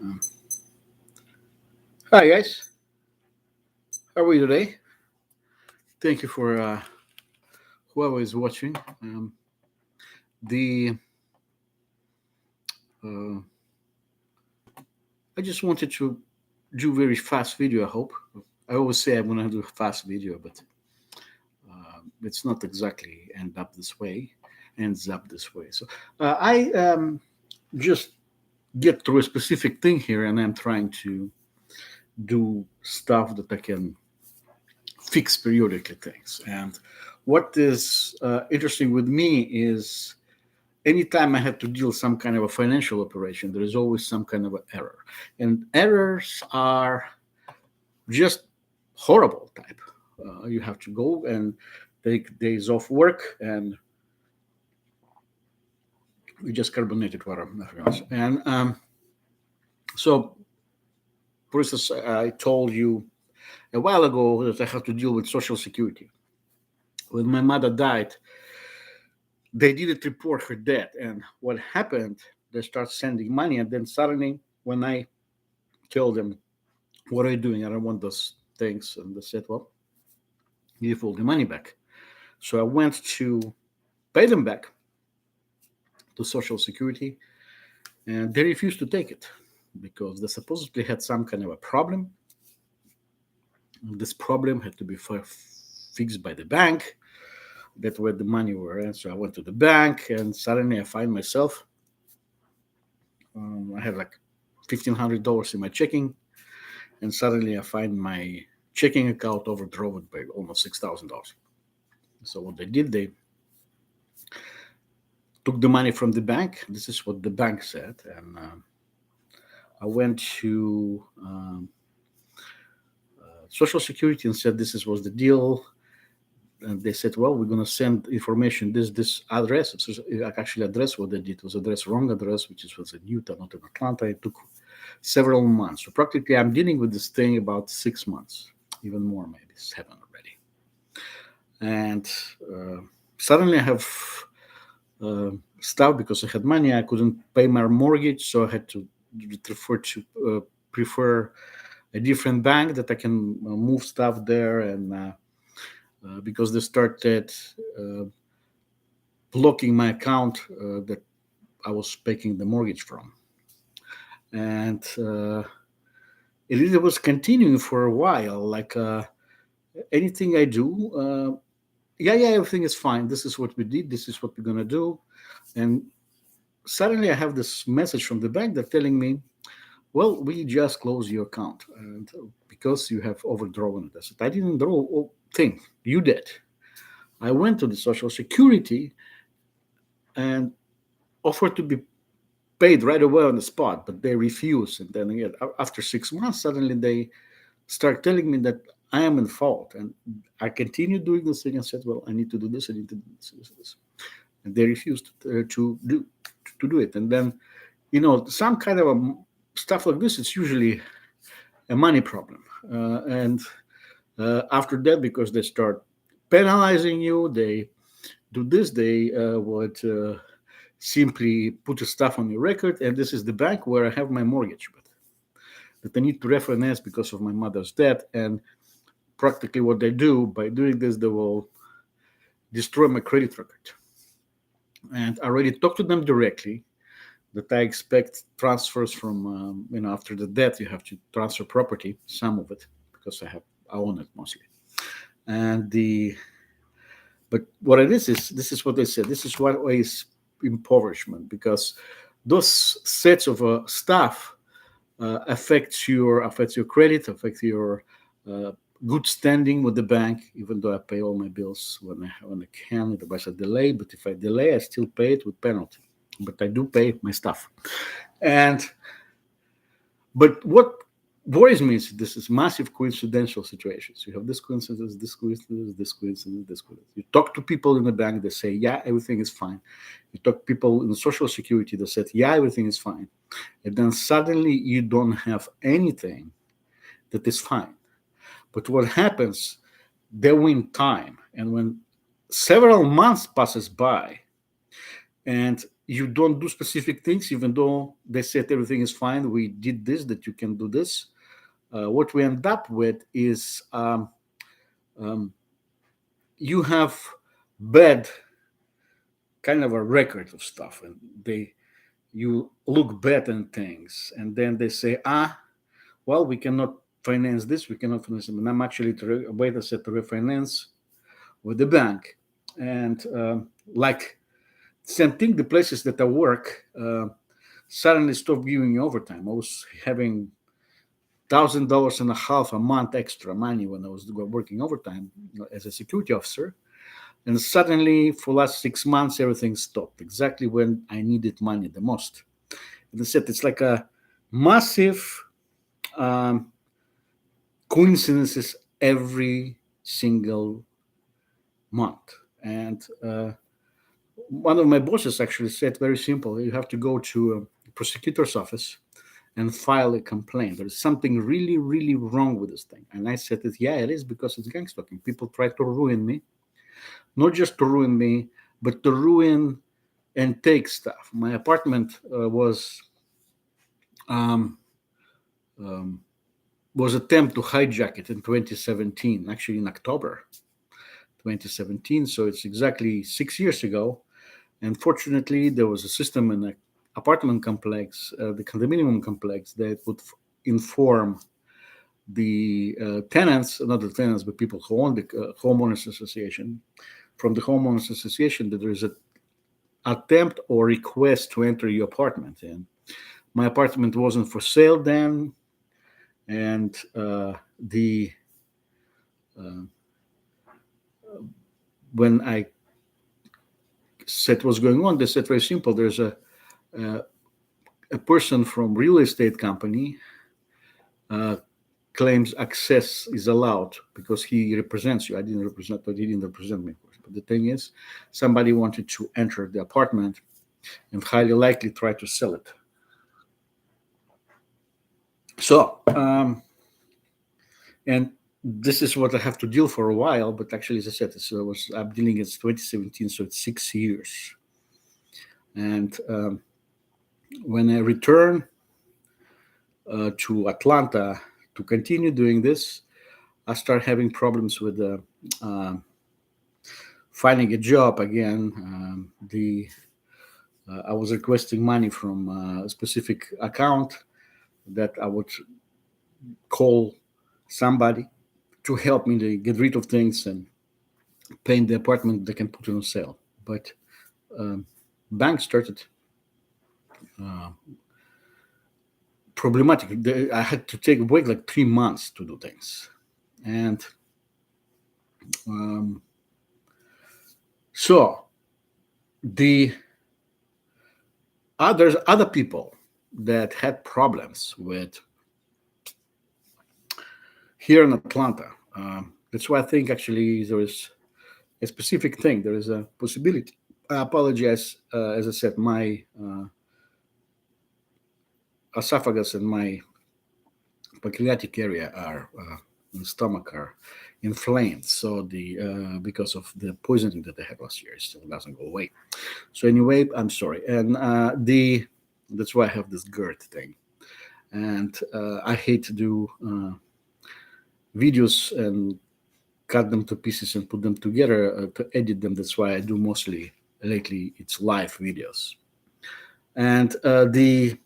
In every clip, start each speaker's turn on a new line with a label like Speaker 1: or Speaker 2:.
Speaker 1: Um, Hi guys, how are you today? Thank you for whoever is watching. The uh, I just wanted to do very fast video. I hope. I always say I'm gonna do a fast video, but it's not exactly ends up this way. So I just get through a specific thing here, and I'm trying to do stuff that I can fix periodically things. And what is interesting with me is anytime I have to deal some kind of a financial operation, there is always some kind of an error, and errors are just horrible type. You have to go and take days off work, and we just carbonated water, nothing else. And so, for instance, I told you a while ago that I have to deal with Social Security. When my mother died, they didn't report her death, and what happened? They start sending money, and then suddenly, when I tell them, "What are you doing? I don't want those things," and they said, "Well, give all the money back." So I went to pay them back to Social Security, and they refused to take it because they supposedly had some kind of a problem. This problem had to be fixed by the bank. That's where the money were. And so I went to the bank, and suddenly I find myself, I had like $1,500 in my checking, and suddenly I find my checking account overdrawn by almost $6,000. So what they did, they took the money from the bank. This is what the bank said, and I went to Social Security and said this was the deal. And they said, "Well, we're going to send information this address." It's actually address what they did was address wrong address, which was in Utah, not in Atlanta. It took several months. So practically, I'm dealing with this thing about 6 months, even more, maybe 7 already. And suddenly, I have stuff because I had money. I couldn't pay my mortgage, so I had to prefer a different bank that I can move stuff there, and because they started uh, blocking my account that I was paying the mortgage from, and it was continuing for a while. Like anything I do, yeah, everything is fine. This is what we did. This is what we're gonna do, and suddenly I have this message from the bank that telling me, "Well, we just closed your account and because you have overdrawn it." I said, "I didn't draw a thing. You did." I went to the Social Security and offered to be paid right away on the spot, but they refused. And then again, after 6 months, suddenly they start telling me that I am in fault. And I continued doing this thing and said, "Well, I need to do this. I need to do this." And they refused to do it. And then, some kind of stuff like this, it's usually a money problem. And after that, because they start penalizing you, they do this, they would simply put the stuff on your record. And this is the bank where I have my mortgage with, that I need to refinance because of my mother's death. And practically what they do by doing this, they will destroy my credit record. And I already talked to them directly that I expect transfers from, after the death, you have to transfer property, some of it, because I own it mostly. And but what it is this is what they said. This is what is impoverishment, because those sets of stuff affects your credit, affects your uh, good standing with the bank. Even though I pay all my bills when I can, otherwise I delay. But if I delay, I still pay it with penalty. But I do pay my stuff. And but what worries me is this is massive coincidental situations. You have this coincidence, this coincidence, this coincidence, this coincidence. You talk to people in the bank, they say, "Yeah, everything is fine." You talk to people in Social Security, they said, "Yeah, everything is fine." And then suddenly you don't have anything that is fine. But what happens, they win time. And when several months passes by and you don't do specific things, even though they said everything is fine. We did this, that you can do this. What we end up with is um, you have bad kind of a record of stuff, and you look bad in things, and then they say, well, we cannot finance this, we cannot finance it. And I'm actually wait a set to refinance with the bank, and like same thing. The places that I work suddenly stopped giving me overtime. I was having $1,000 and a half a month extra money when I was working overtime, as a security officer. And suddenly, for last 6 months, everything stopped exactly when I needed money the most. And I said it's like a massive um, coincidences every single month. And one of my bosses actually said very simple: you have to go to a prosecutor's office and file a complaint. There's something really, really wrong with this thing. And I said that, yeah, it is, because it's gang stalking. People try to ruin me, not just to ruin me, but to ruin and take stuff. My apartment um, um, was attempt to hijack it in 2017, actually in October 2017. So it's exactly 6 years ago. And fortunately, there was a system in the apartment complex, the condominium complex, that would inform the tenants, not the tenants, but people who own the homeowners association, from the homeowners association, that there is an attempt or request to enter your apartment. And my apartment wasn't for sale then, and the uh, when I said what's going on, they said very simple. There's uh, a person from real estate company uh, claims access is allowed because he represents you. I didn't represent, but he didn't represent me. But the thing is, somebody wanted to enter the apartment and highly likely try to sell it. So, and this is what I have to deal for a while. But actually, as I said, I'm dealing it's 2017, so it's 6 years. And when I return to Atlanta to continue doing this, I start having problems with uh, finding a job again. I was requesting money from a specific account that I would call somebody to help me to get rid of things and paint the apartment they can put it on sale. But um, bank started uh, problematic. I had to wait like 3 months to do things, and um, so the there's other people that had problems with here in Atlanta. That's why I think actually there is a specific thing. There is a possibility. I apologize. As I said, my esophagus and my pancreatic area are and stomach are inflamed. So the because of the poisoning that I had last year, it still doesn't go away. So anyway, I'm sorry, and that's why I have this GERD thing, and I hate to do videos and cut them to pieces and put them together to edit them. That's why I do mostly lately it's live videos, and the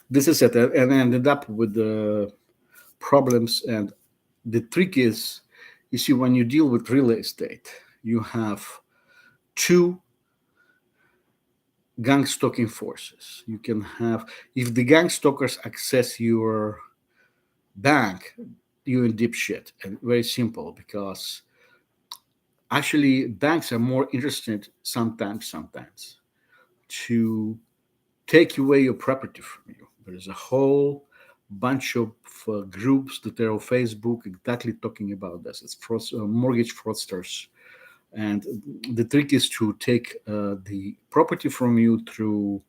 Speaker 1: this is it, and I ended up with the problems. And the trick is, you see, when you deal with real estate, you have two gang stalking forces. You can have, if the gang stalkers access your bank, you're in deep shit. And very simple, because actually banks are more interested sometimes to take away your property from you. There's a whole bunch of groups that are on Facebook exactly talking about this. It's mortgage fraudsters, and the trick is to take the property from you through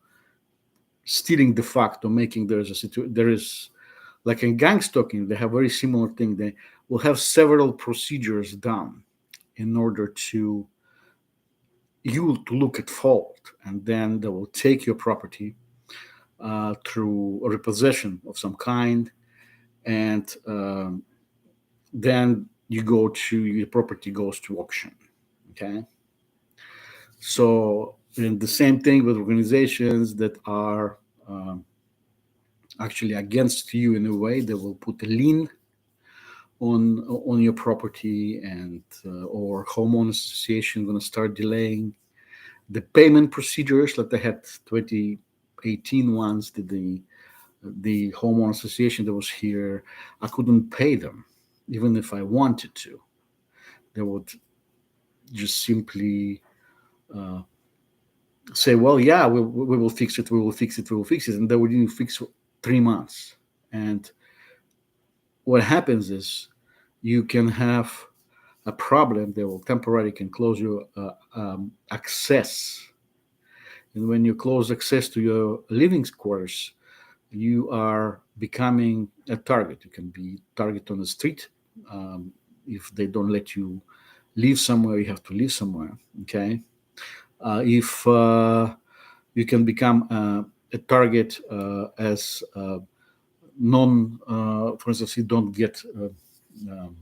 Speaker 1: stealing de facto, making there is like in gang stalking. They have very similar thing. They will have several procedures done in order to you to look at fault, and then they will take your property through a repossession of some kind, and then your property goes to auction. Okay, so and the same thing with organizations that are actually against you in a way. They will put a lien on your property, and or homeowners association going to start delaying the payment procedures, like they had 2018 ones. The homeowner association that was here, I couldn't pay them even if I wanted to. They would just simply say, well, yeah, we will fix it, we will fix it, we will fix it, and they would even fix 3 months. And what happens is you can have a problem that will temporarily can close your access. And when you close access to your living quarters, you are becoming a target. You can be target on the street. If they don't let you live somewhere, you have to live somewhere. Okay. If you can become a target as for instance, you don't um,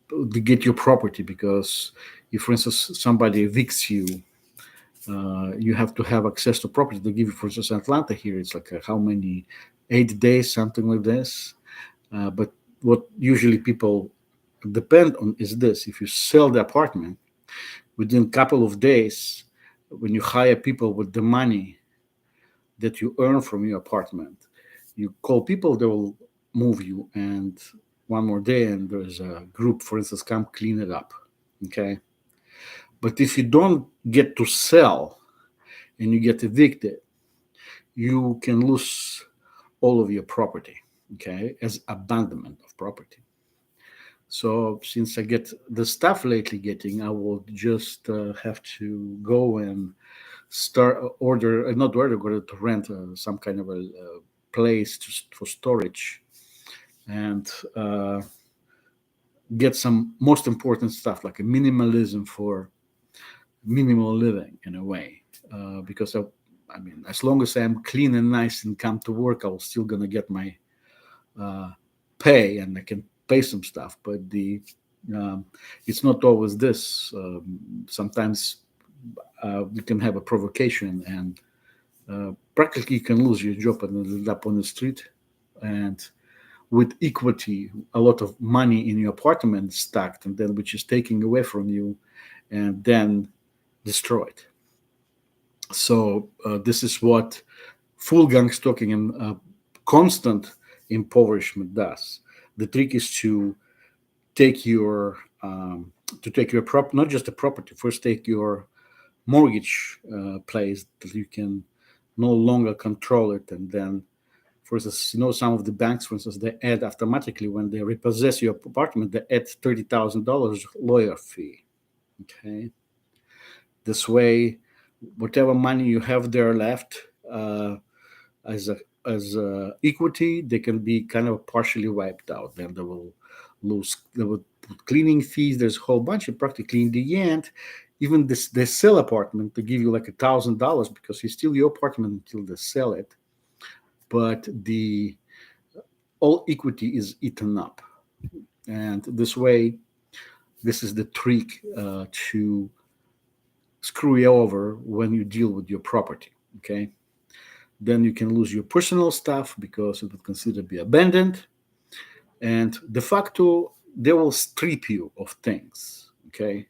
Speaker 1: to get your property, because if, for instance, somebody evicts you, you have to have access to property. They give you, for instance, Atlanta here, it's like how many, 8 days, something like this. But what usually people depend on is this: if you sell the apartment within a couple of days, when you hire people with the money that you earn from your apartment, you call people, they will move you, and one more day, and there's a group, for instance, come clean it up. Okay. But if you don't get to sell and you get evicted, you can lose all of your property, okay, as abandonment of property. So since I get the stuff lately getting, I will just have to go and start order, not order, go to rent some kind of a place for storage, and get some most important stuff like a minimalism for minimal living in a way. Because I mean, as long as I'm clean and nice and come to work, I'm still gonna get my uh, pay, and I can pay some stuff. But the it's not always this. Sometimes you can have a provocation, and practically you can lose your job and end up on the street. And with equity, a lot of money in your apartment stacked, and then which is taken away from you, and then destroyed. So this is what full gang stalking and constant impoverishment does. The trick is take your not just the property. First, take your mortgage place that you can no longer control it, and then, for instance, some of the banks, for instance, they add automatically when they repossess your apartment, they add $30,000 lawyer fee. Okay, this way, whatever money you have there left as equity, they can be kind of partially wiped out. Then they will put cleaning fees. There's a whole bunch of, practically in the end, even this they sell apartment, they give you like $1,000 because it's still your apartment until they sell it, but the all equity is eaten up. And this way, this is the trick to screw you over when you deal with your property. Okay, then you can lose your personal stuff because it would consider be abandoned, and de facto they will strip you of things. Okay,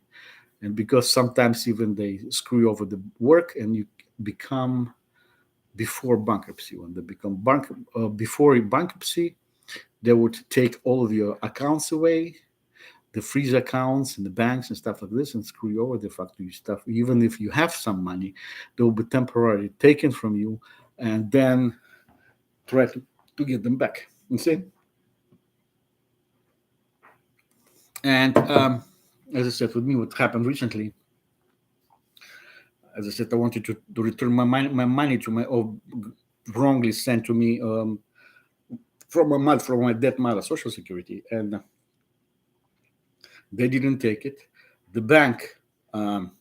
Speaker 1: and because sometimes even they screw you over the work, and you become before bankruptcy. When they become before bankruptcy, they would take all of your accounts away, the freeze accounts and the banks and stuff like this, and screw you over the factory stuff. Even if you have some money, they will be temporarily taken from you, and then try to get them back. You see? And as I said, with me, what happened recently, as I said, I wanted to return my money to my wrongly sent to me from my dead mother Social Security, and they didn't take it. The bank um,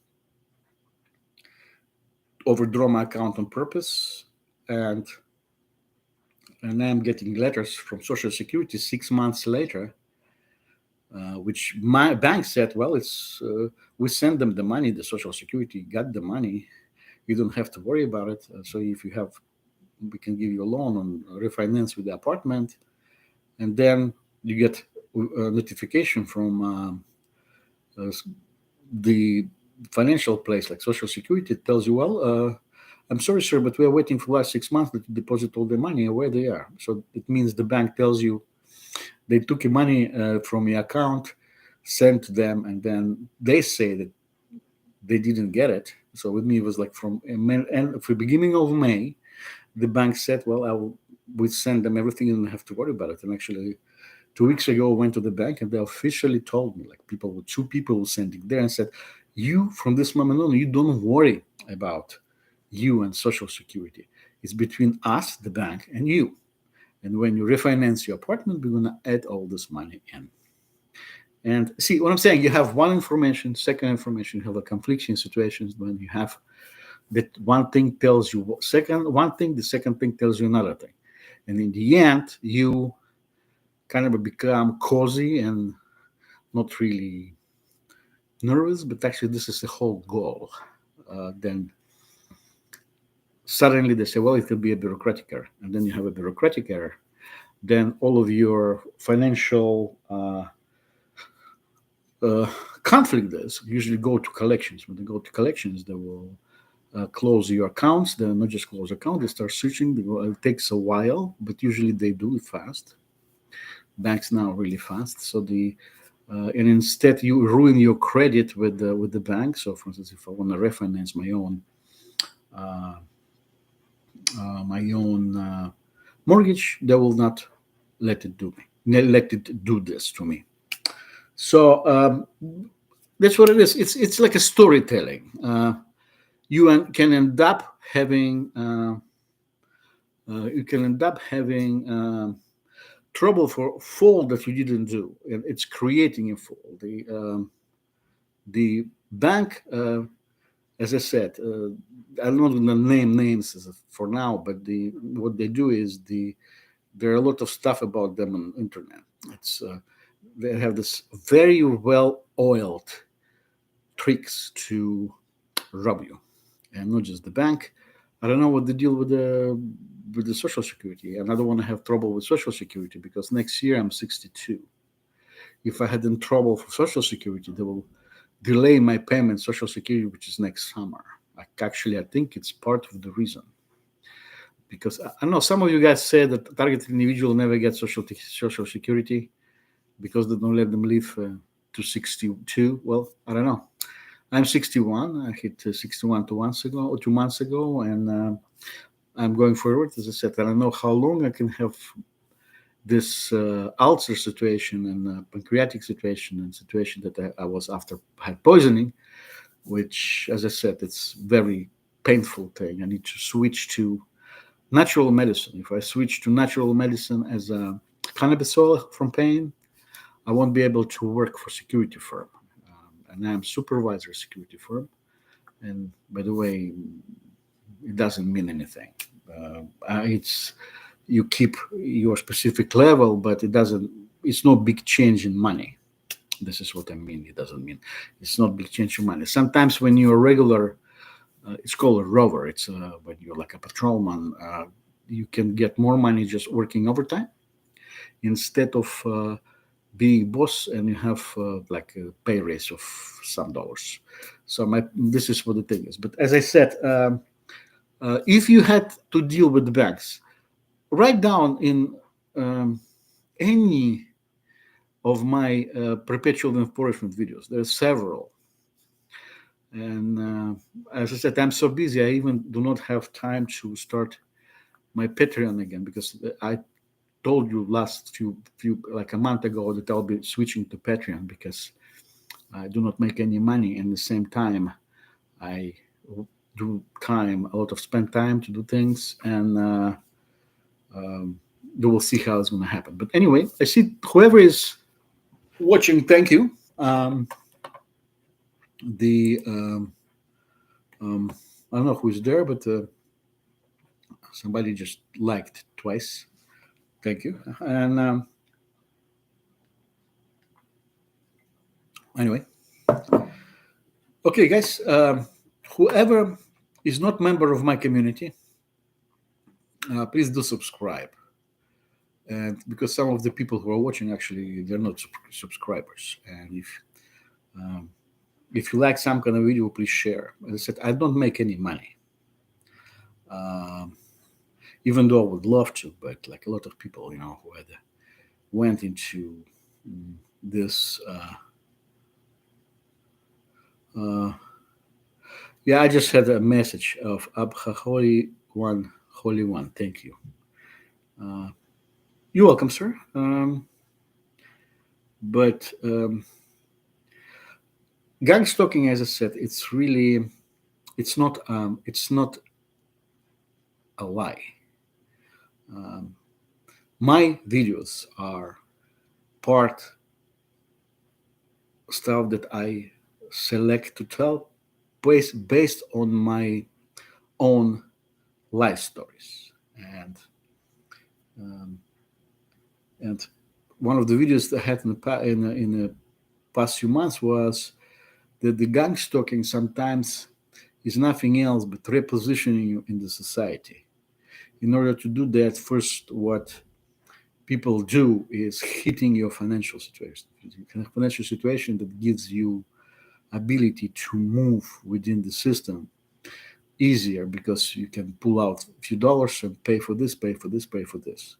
Speaker 1: overdraw my account on purpose, and I'm getting letters from Social Security 6 months later, which my bank said, well, it's we send them the money, the Social Security got the money, you don't have to worry about it. So if you have, we can give you a loan on refinance with the apartment, and then you get a notification from the financial place like Social Security. It tells you, well, I'm sorry, sir, but we are waiting for the last 6 months to deposit all the money where they are. So it means the bank tells you they took your money from your account, sent to them, and then they say that they didn't get it. So with me, it was like from the beginning of May, the bank said, well, we send them everything, you don't have to worry about it. And actually, 2 weeks ago, I went to the bank and they officially told me, like two people were sending there and said, you, from this moment on, you don't worry about you and Social Security. It's between us, the bank, and you. And when you refinance your apartment, we're going to add all this money in. And see what I'm saying? You have one information, second information, you have a confliction situations when you have that one thing tells you one thing, the second thing tells you another thing. And in the end, you kind of become cozy and not really nervous, but actually this is the whole goal. Then suddenly they say, well, it could be a bureaucratic error. And then you have a bureaucratic error. Then all of your financial conflict does usually go to collections. When they go to collections, they will close your accounts. They'll not just close account, they start searching. It takes a while, but usually they do it fast. Banks now really fast. So and instead you ruin your credit with the bank. So for instance, if I want to refinance uh, my own mortgage, they will not let it do this to me. So that's what it is. It's like a storytelling. Can end up having you can end up having trouble for fall that you didn't do, and it's creating a fall. The bank, as I said, I'm not going to name names for now, but what they do is there are a lot of stuff about them on the internet. It's they have this very well oiled tricks to rob you, and not just the bank. I don't know what the deal with the Social Security, and I don't want to have trouble with Social Security because next year I'm 62. If I had in trouble for Social Security, they will delay my payment Social Security, which is next summer. I think it's part of the reason. Because I know some of you guys say that targeted individual never get Social Security because they don't let them live to 62. Well, I don't know. I'm 61. I hit 61 2 months ago, and I'm going forward. As I said, I don't know how long I can have this ulcer situation and pancreatic situation and situation that I was after had poisoning, which, as I said, it's very painful thing. I need to switch to natural medicine. If I switch to natural medicine as a cannabis oil from pain, I won't be able to work for security firm. And I'm supervisor security firm. And by the way, it doesn't mean anything. It's you keep your specific level, but it doesn't. It's no big change in money. This is what I mean. It doesn't mean it's not big change in money. Sometimes when you're regular, it's called a rover. It's when you're like a patrolman, you can get more money just working overtime instead of being boss, and you have like a pay raise of some dollars. So this is what the thing is. But as I said, if you had to deal with the banks, write down in any of my perpetual enforcement videos. There are several. And as I said, I'm so busy, I even do not have time to start my Patreon again because I told you last few like a month ago that I'll be switching to Patreon because I do not make any money. And at the same time, I do a lot of spend time to do things, and you will see how it's going to happen. But anyway, I see whoever is watching, thank you. the um, I don't know who's there, but somebody just liked twice. Thank you. And anyway, okay, guys. Whoever is not member of my community, please do subscribe. And because some of the people who are watching actually they're not subscribers, and um, if you like some kind of video, please share. As I said, I don't make any money, um, even though I would love to. But like a lot of people, who had went into this. Uh, yeah, I just had a message of Abha Holy One. Thank you. Uh, you're welcome, sir. But gang stalking, as I said, it's not a lie. Um, my videos are part stuff that I select to tell based on my own life stories. Um, and one of the videos that I had in the past few months was that the gang stalking sometimes is nothing else but repositioning you in the society. In order to do that, first, what people do is hitting your financial situation that gives you ability to move within the system easier because you can pull out a few dollars and pay for this, pay for this, pay for this.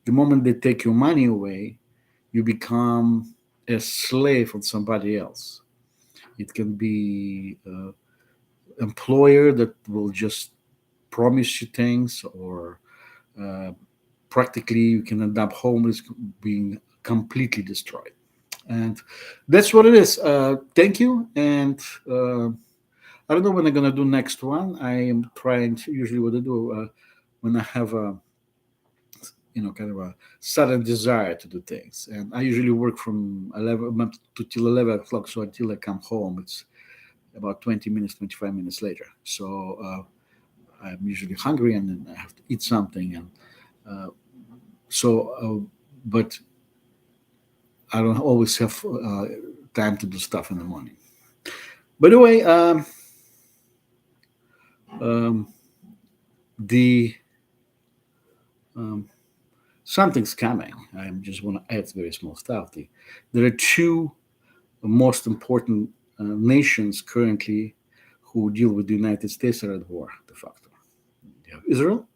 Speaker 1: The moment they take your money away, you become a slave of somebody else. It can be an employer that will just promise you things, or uh, practically you can end up homeless, being completely destroyed. And that's what it is. Thank you. And I don't know when I'm gonna do next one. I am trying to usually what I do when I have a kind of a sudden desire to do things, and I usually work from 11 to till 11 o'clock. So until I come home, it's about 20 minutes, 25 minutes later. So I'm usually hungry, and then I have to eat something, and uh, but I don't always have time to do stuff in the morning. By the way, um, the um, something's coming. I just want to add very small stuff. There are two most important nations currently who deal with the United States are at war de facto. You have Israel,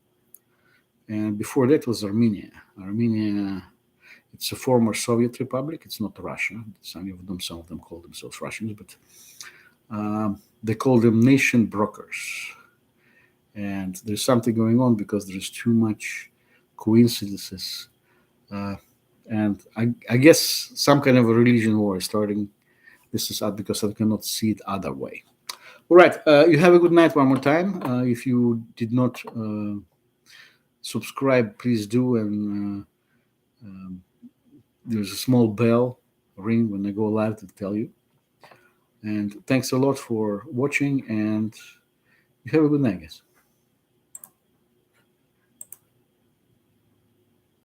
Speaker 1: and before that was Armenia. Armenia, it's a former Soviet republic. It's not Russia. Some of them call themselves Russians, but they call them nation brokers. And there's something going on because there's too much coincidences. Uh, and I guess some kind of a religion war is starting. This is out because I cannot see it other way. All right. You have a good night one more time. If you did not subscribe, please do. And there's a small bell ring when I go live to tell you. And thanks a lot for watching. And you have a good night, guys.